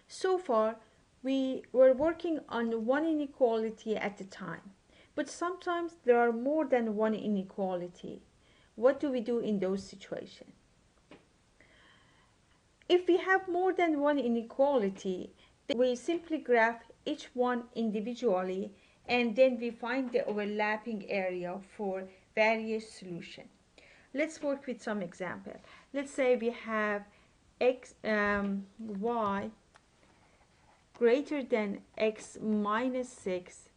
So far, we were working on one inequality at a time, but sometimes there are more than one inequality. What do we do in those situations? If we have more than one inequality, then we simply graph each one individually and then we find the overlapping area for various solutions. Let's work with some example. Let's say we have y greater than x minus 6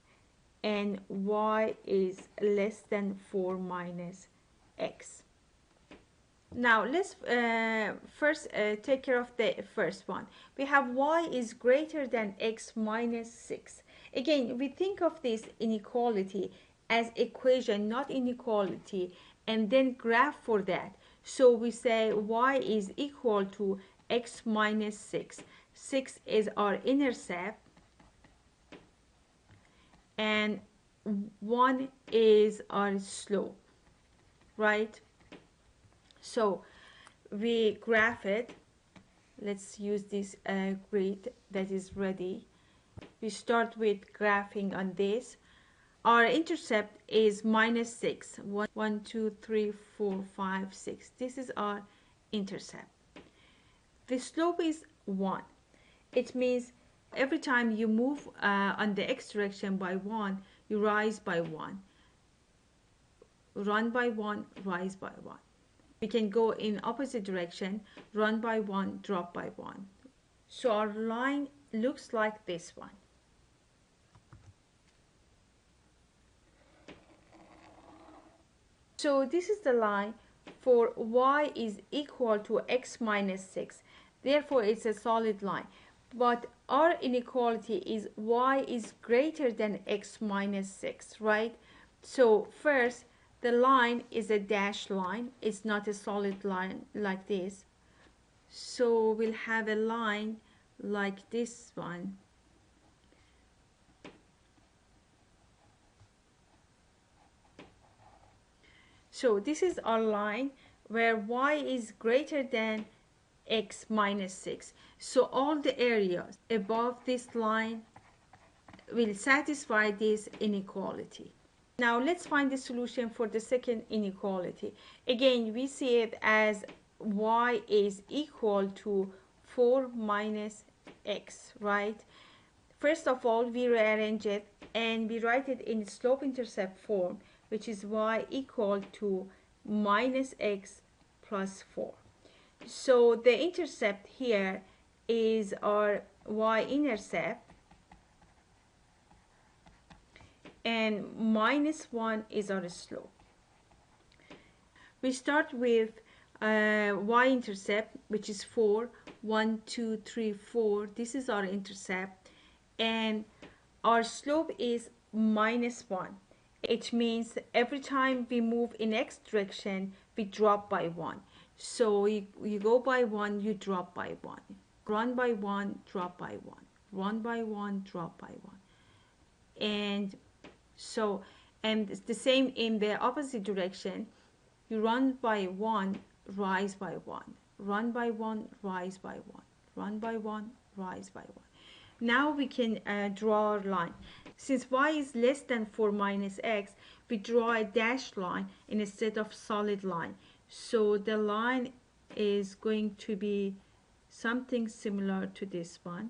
and y is less than 4 minus x. Now let's first take care of the first one. We have y is greater than x minus 6. Again, we think of this inequality as equation, not inequality, and then graph for that. So we say y is equal to x minus 6. 6 is our intercept and 1 is our slope, right? So we graph it. Let's use this grid that is ready. We start with graphing on this. Our intercept is minus 6. 1, 2, 3, 4, 5, 6. This is our intercept. The slope is 1. It means every time you move on the x direction by 1, you rise by 1. Run by 1, rise by 1. We can go in opposite direction, run by 1, drop by 1. So our line looks like this one. So this is the line for y is equal to x minus 6. Therefore, it's a solid line. But our inequality is y is greater than x minus 6, right? So first, the line is a dashed line. It's not a solid line like this. So we'll have a line like this one. So this is our line where y is greater than x minus 6. So all the areas above this line will satisfy this inequality. Now let's find the solution for the second inequality. Again, we see it as y is equal to 4 minus x, right? First of all, we rearrange it and we write it in slope-intercept form, which is y equal to minus x plus 4. So the intercept here is our y-intercept, and minus 1 is our slope. We start with y-intercept, which is 4. 1, 2, 3, 4. This is our intercept. And our slope is minus 1. It means every time we move in x direction, we drop by 1. So you go by 1, you drop by 1. Run by 1, drop by 1. Run by 1, drop by 1. And so, and it's the same in the opposite direction. You run by 1, rise by 1. Run by 1, rise by 1. Run by 1, rise by 1. Now we can draw our line. Since y is less than 4 minus x, we draw a dashed line instead of solid line. So the line is going to be something similar to this one.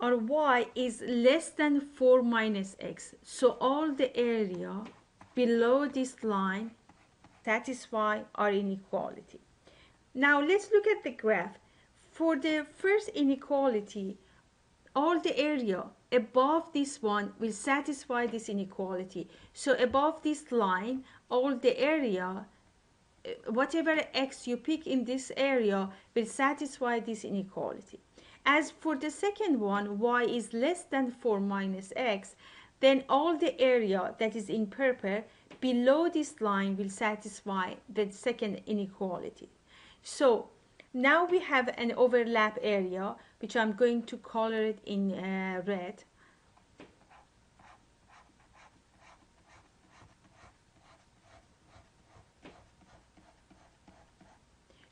Our y is less than 4 minus x. So all the area below this line satisfy our inequality. Now let's look at the graph. For the first inequality, all the area above this one will satisfy this inequality. So above this line, all the area, whatever x you pick in this area, will satisfy this inequality. As for the second one, y is less than 4 minus x, then all the area that is in purple below this line will satisfy the second inequality. So now we have an overlap area, which I'm going to color it in red.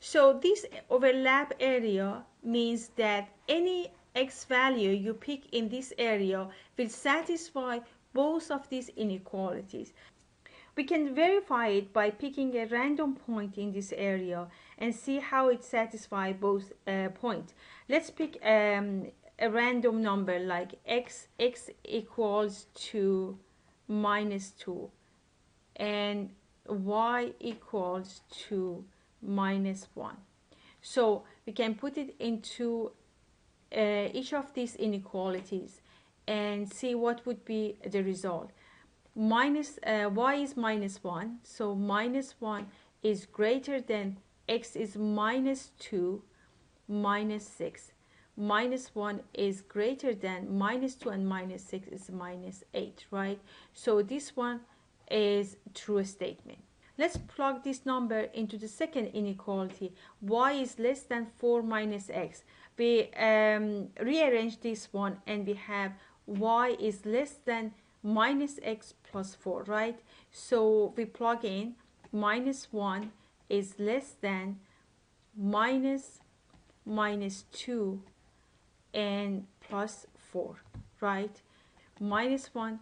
So this overlap area means that any x value you pick in this area will satisfy both of these inequalities. We can verify it by picking a random point in this area and see how it satisfies both points. Let's pick a random number like x equals to -2 and y equals to -1. So we can put it into each of these inequalities and see what would be the result. Y is -1, so -1 is greater than x is -2 -6. -1 is greater than -2 and -6 is -8, right? So this one is true statement. Let's plug this number into the second inequality. Y is less than 4 minus x. We rearrange this one and we have y is less than minus x plus 4, right? So we plug in -1 is less than -2 and plus 4, right? -1,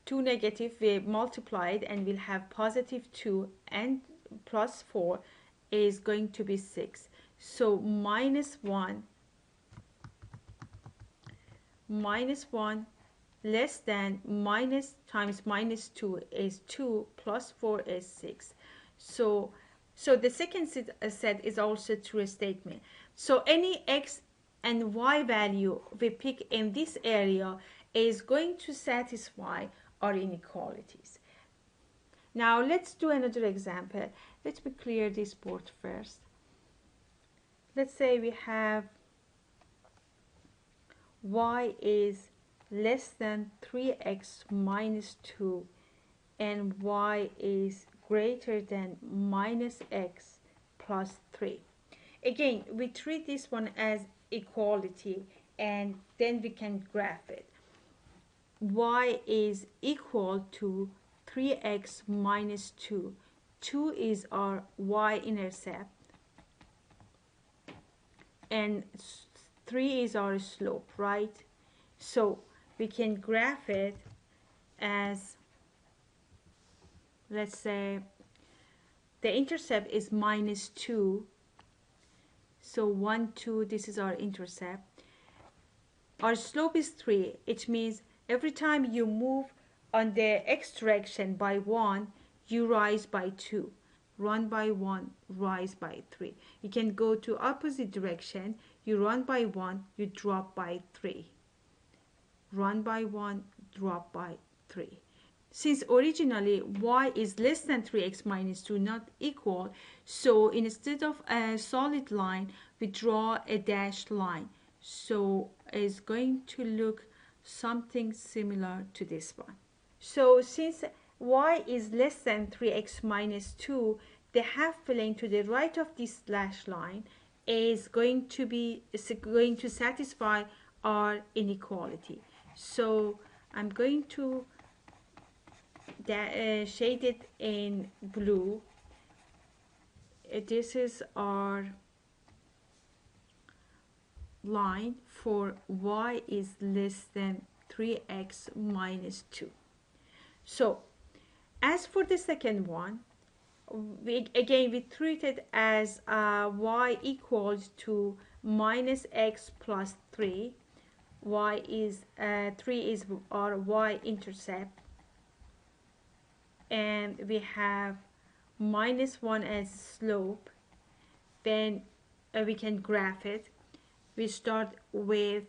2 negative, we multiplied and we'll have +2 and plus 4 is going to be 6. So -1 less than minus times -2 is 2 plus 4 is 6. So the second set is also true statement. So any x and y value we pick in this area is going to satisfy our inequalities. Now let's do another example. Let me clear this board first. Let's say we have y is less than 3x minus 2 and y is greater than -x plus 3. Again, we treat this one as equality and then we can graph it. Y is equal to 3x minus 2. 2 is our y-intercept and 3 is our slope, right? So we can graph it as, let's say, the intercept is -2. So 1, 2, this is our intercept. Our slope is 3. It means every time you move on the x direction by 1, you rise by 2. Run by 1, rise by 3. You can go to opposite direction. You run by 1, you drop by 3. Run by 1, drop by 3. Since originally y is less than 3x minus 2, not equal, so instead of a solid line, we draw a dashed line. So it's going to look something similar to this one. So since y is less than 3x minus 2, the half plane to the right of this dashed line is going to satisfy our inequality. So I'm going to shade it in blue. This is our line for y is less than 3x minus 2. So as for the second one, we treat it as y equals to -x plus 3. Y is 3 is our y-intercept, and we have -1 as slope. Then we can graph it. We start with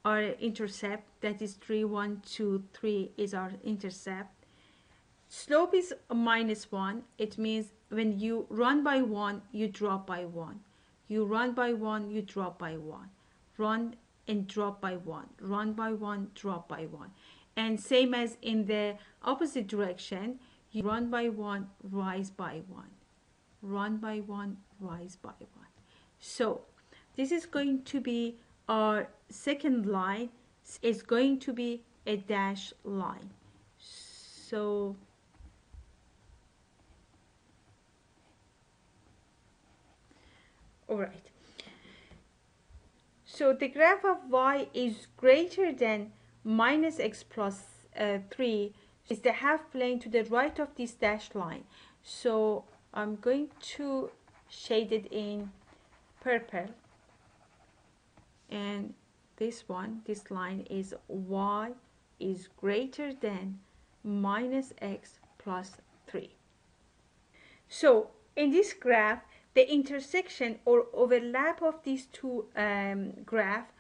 our intercept, that is 3, 1, 2, 3 is our intercept. Slope is -1. It means when you run by 1, you drop by 1. You run by 1, you drop by 1. Run and drop by 1. Run by 1, drop by 1. And same as in the opposite direction, you run by 1, rise by 1. Run by 1, rise by 1. So this is going to be our second line. It's going to be a dashed line. So All right. So the graph of y is greater than minus x plus 3 is the half plane to the right of this dashed line. So I'm going to shade it in purple, and this line is y is greater than minus x plus 3. So in this graph, the intersection or overlap of these two graphs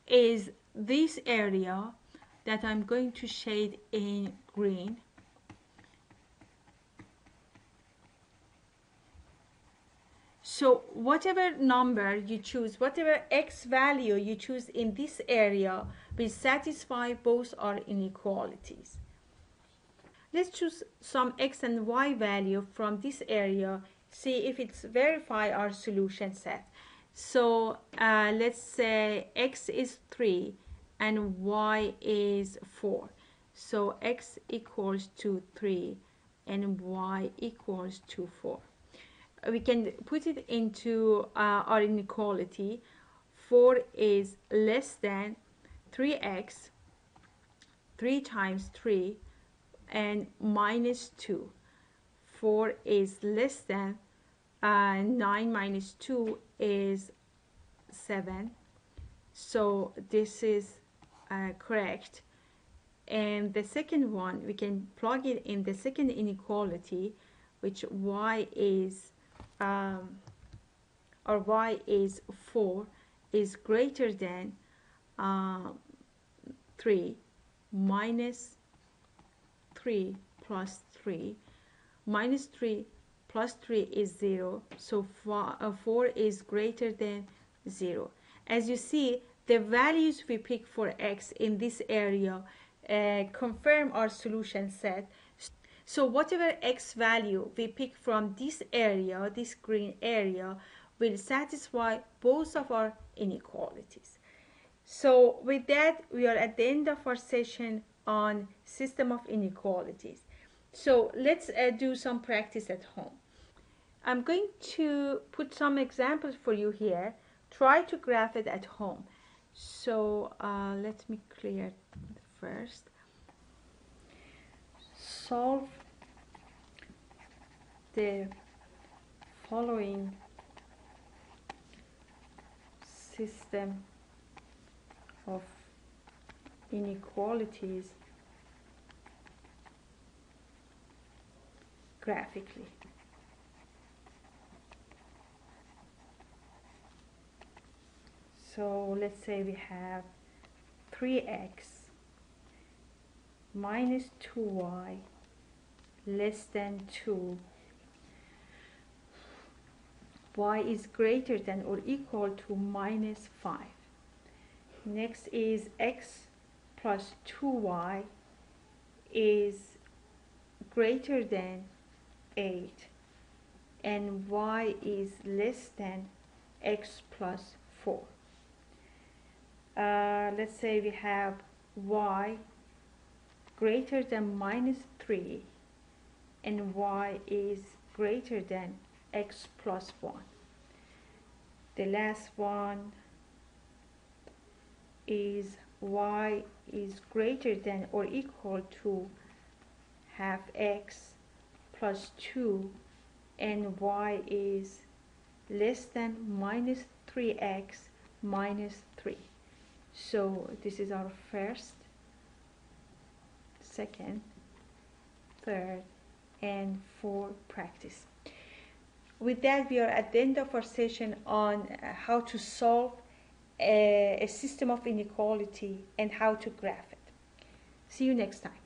is this area that I'm going to shade in green. So whatever number you choose, whatever x value you choose in this area will satisfy both our inequalities. Let's choose some x and y value from this area, see if it's verify our solution set. So let's say x is 3 and y is 4. So x equals to 3 and y equals to 4. We can put it into our inequality. 4 is less than 3x, 3 times 3, and minus 2. 4 is less than 9 minus 2 is 7. So this is correct. And the second one, we can plug it in the second inequality, which y is or y is 4 is greater than 3 minus 3 plus 3. Minus 3 plus 3 is 0. So 4 is greater than 0. As you see, the values we pick for x in this area confirm our solution set. So whatever x value we pick from this area, this green area, will satisfy both of our inequalities. So with that, we are at the end of our session on system of inequalities. So let's do some practice at home. I'm going to put some examples for you here. Try to graph it at home. So let me clear it first. Solve the following system of inequalities graphically. So let's say we have 3x minus 2y less than 2. Y is greater than or equal to minus 5. Next is x plus 2y is greater than 8, and y is less than x plus 4. Let's say we have y greater than minus 3 and y is greater than x plus 1. The last one is y is greater than or equal to half x plus 2 and y is less than minus 3x minus 3. So this is our first, second, third, and fourth practice. With that, we are at the end of our session on how to solve a system of inequality and how to graph it. See you next time.